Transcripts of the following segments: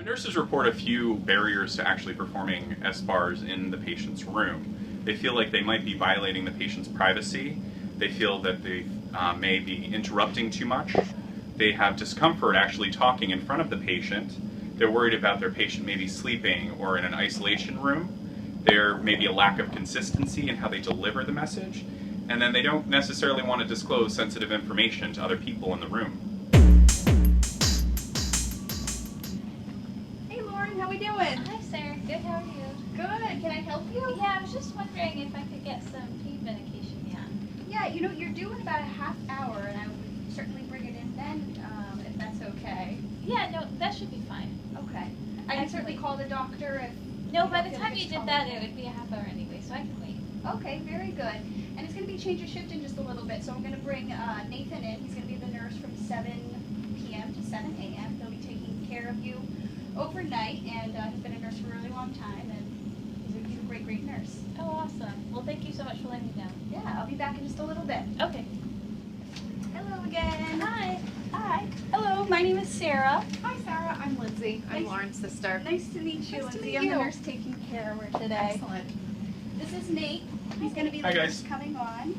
Nurses report a few barriers to actually performing Sbars in the patient's room. They feel like they might be violating the patient's privacy. They feel that they may be interrupting too much. They have discomfort actually talking in front of the patient. They're worried about their patient maybe sleeping or in an isolation room. There may be a lack of consistency in how they deliver the message. And then they don't necessarily want to disclose sensitive information to other people in the room. How we doing? Hi, Sarah. Good. How are you? Good. Can I help you? Yeah, I was just wondering if I could get some pain medication. Yeah, you know, you're due in about a half hour, and I would certainly bring it in then, if that's okay. Yeah, no, that should be fine. Okay. I can certainly call the doctor if... No, by the time you did that, it would be a half hour anyway, so I can wait. Okay, very good. And it's going to be change of shift in just a little bit, so I'm going to bring Nathan in. He's going to be the nurse from 7 p.m. to 7 a.m. He'll be taking care of you overnight, and he's been a nurse for a really long time, and he's a great nurse. Oh, awesome. Well, thank you so much for letting me know. Yeah, I'll be back in just a little bit. Okay. Hello again. Hi. Hi. Hello, my name is Sarah. Hi, Sarah. I'm Lindsay. I'm Lauren's sister. Nice to meet you, Nice to Lindsay. meet I'm the you. nurse taking care of her today. Excellent. This is Nate. He's going to be the Hi, nurse guys. coming on.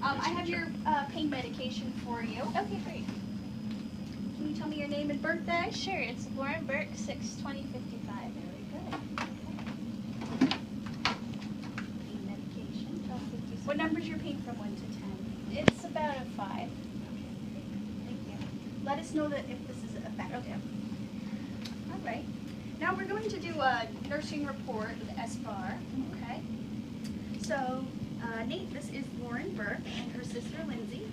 I have your pain medication for you. Okay, great. Can you tell me your name and birthday? Sure, it's Lauren Burke, 6/20/55. Very good. Pain medication. Oh, thank you so What much. number's your pain from 1 to 10? It's about a 5. Thank you. Let us know that if this is effective. All right. Now we're going to do a nursing report with Sbar. Okay. So, Nate, this is Lauren Burke and her sister Lindsay.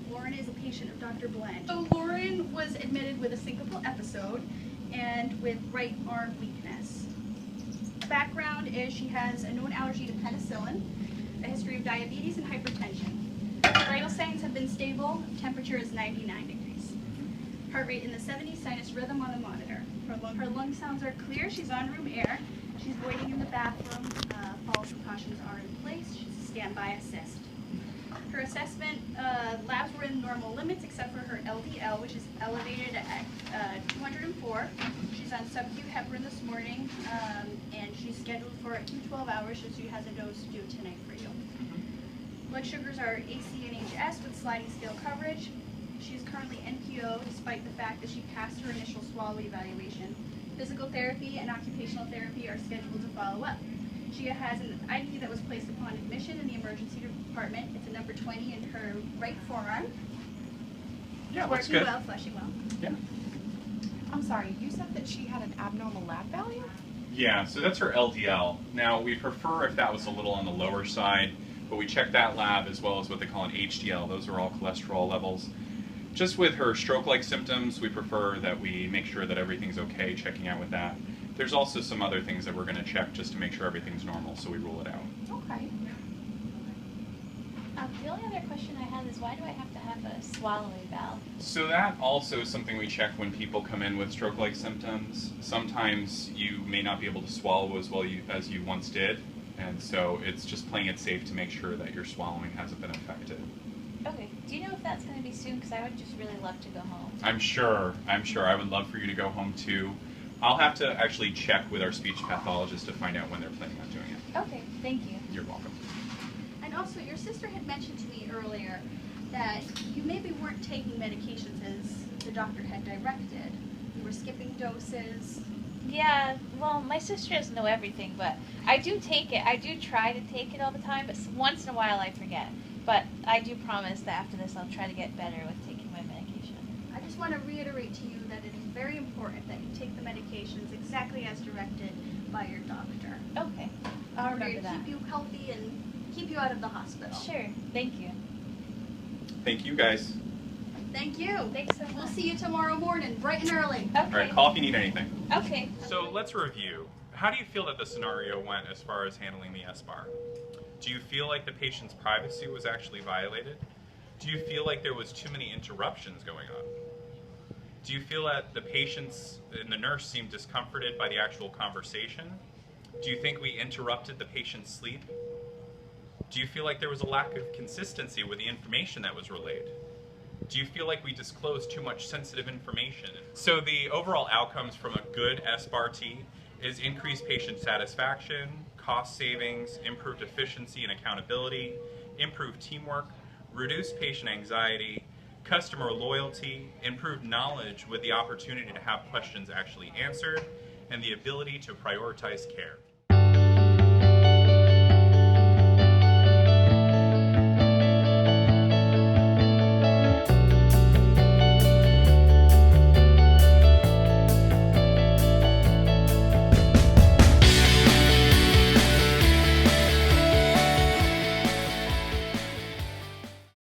Lauren is a patient of Dr. Blend. So Lauren was admitted with a syncopal episode and with right arm weakness. Background is she has a known allergy to penicillin, a history of diabetes and hypertension. Vital signs have been stable, temperature is 99 degrees. Heart rate in the 70s, sinus rhythm on the monitor. Her lung sounds are clear, she's on room air, she's waiting in the bathroom, fall precautions are in place, she's a standby assist. Her assessment, labs were in normal limits except for her LDL, which is elevated at 204. She's on sub-Q heparin this morning, and she's scheduled for it in 12 hours, so she has a dose due tonight for you. Blood sugars are AC and HS with sliding scale coverage. She's currently NPO despite the fact that she passed her initial swallow evaluation. Physical therapy and occupational therapy are scheduled to follow up. She has an ID that was placed upon admission in the emergency department. It's a number 20 in her right forearm. Yeah, It's looks working good. well, fleshing well. Yeah. I'm sorry, you said that she had an abnormal lab value? Yeah, so that's her LDL. Now, we prefer if that was a little on the lower side, but we check that lab as well as what they call an HDL. Those are all cholesterol levels. Just with her stroke-like symptoms, we prefer that we make sure that everything's okay, checking out with that. There's also some other things that we're going to check just to make sure everything's normal, so we rule it out. Okay. The only other question I had is why do I have to have a swallowing valve? So that also is something we check when people come in with stroke-like symptoms. Sometimes you may not be able to swallow as well as you once did, and so it's just playing it safe to make sure that your swallowing hasn't been affected. Okay. Do you know if that's going to be soon? Because I would just really love to go home. I'm sure. I would love for you to go home too. I'll have to actually check with our speech pathologist to find out when they're planning on doing it. Okay. Thank you. You're welcome. And also, your sister had mentioned to me earlier that you maybe weren't taking medications as the doctor had directed. You were skipping doses. Yeah, well, my sister doesn't know everything, but I do take it. I do try to take it all the time, but once in a while I forget. But I do promise that after this I'll try to get better with taking my medication. I just want to reiterate to you that it is very important that you take the medications exactly as directed by your doctor. Okay, I'll In order remember to that. keep you healthy and keep you out of the hospital. Sure, thank you. Thank you, guys. Thank you. Thanks so much. We'll see you tomorrow morning, bright and early. Okay. All right, call if you need anything. Okay. So let's review. How do you feel that the scenario went as far as handling the Sbar? Do you feel like the patient's privacy was actually violated? Do you feel like there was too many interruptions going on? Do you feel that the patients and the nurse seemed discomforted by the actual conversation? Do you think we interrupted the patient's sleep? Do you feel like there was a lack of consistency with the information that was relayed? Do you feel like we disclose too much sensitive information? So the overall outcomes from a good Sbar-T is increased patient satisfaction, cost savings, improved efficiency and accountability, improved teamwork, reduced patient anxiety, customer loyalty, improved knowledge with the opportunity to have questions actually answered, and the ability to prioritize care.